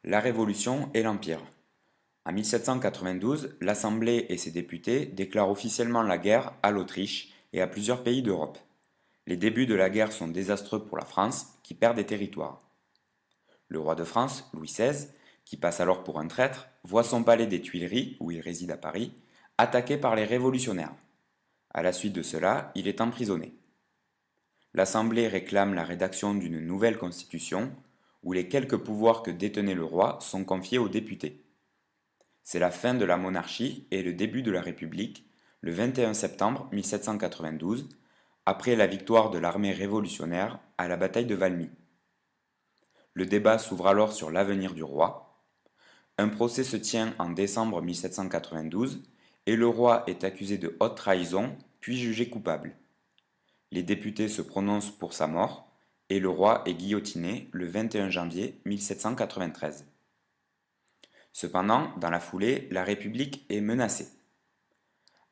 La Révolution et l'Empire. En 1792, l'Assemblée et ses députés déclarent officiellement la guerre à l'Autriche et à plusieurs pays d'Europe. Les débuts de la guerre sont désastreux pour la France, qui perd des territoires. Le roi de France, Louis XVI, qui passe alors pour un traître, voit son palais des Tuileries, où il réside à Paris, attaqué par les révolutionnaires. À la suite de cela, il est emprisonné. L'Assemblée réclame la rédaction d'une nouvelle constitution, où les quelques pouvoirs que détenait le roi sont confiés aux députés. C'est la fin de la monarchie et le début de la République, le 21 septembre 1792, après la victoire de l'armée révolutionnaire à la bataille de Valmy. Le débat s'ouvre alors sur l'avenir du roi. Un procès se tient en décembre 1792 et le roi est accusé de haute trahison, puis jugé coupable. Les députés se prononcent pour sa mort et le roi est guillotiné le 21 janvier 1793. Cependant, dans la foulée, la République est menacée.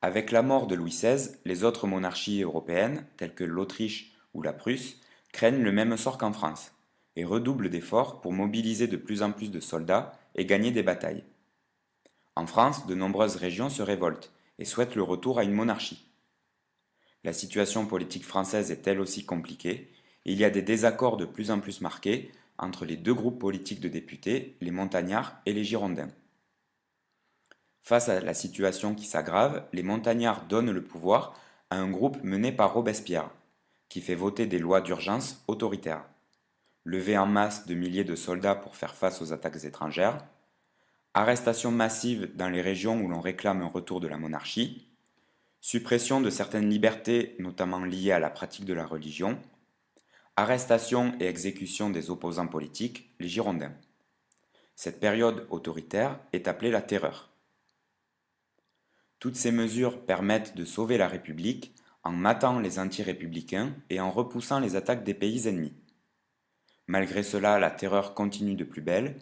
Avec la mort de Louis XVI, les autres monarchies européennes, telles que l'Autriche ou la Prusse, craignent le même sort qu'en France, et redoublent d'efforts pour mobiliser de plus en plus de soldats et gagner des batailles. En France, de nombreuses régions se révoltent et souhaitent le retour à une monarchie. La situation politique française est elle aussi compliquée, et il y a des désaccords de plus en plus marqués entre les deux groupes politiques de députés, les montagnards et les girondins. Face à la situation qui s'aggrave, les montagnards donnent le pouvoir à un groupe mené par Robespierre, qui fait voter des lois d'urgence autoritaires. Levée en masse de milliers de soldats pour faire face aux attaques étrangères, arrestation massive dans les régions où l'on réclame un retour de la monarchie, suppression de certaines libertés, notamment liées à la pratique de la religion, arrestation et exécution des opposants politiques, les Girondins. Cette période autoritaire est appelée la Terreur. Toutes ces mesures permettent de sauver la République en matant les anti-républicains et en repoussant les attaques des pays ennemis. Malgré cela, la terreur continue de plus belle,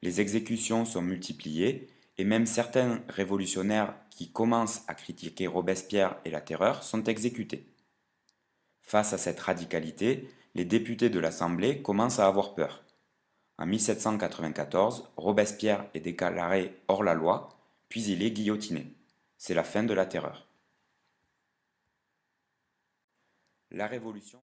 les exécutions sont multipliées et même certains révolutionnaires qui commencent à critiquer Robespierre et la terreur sont exécutés. Face à cette radicalité, les députés de l'Assemblée commencent à avoir peur. En 1794, Robespierre est déclaré hors la loi, puis il est guillotiné. C'est la fin de la terreur. La Révolution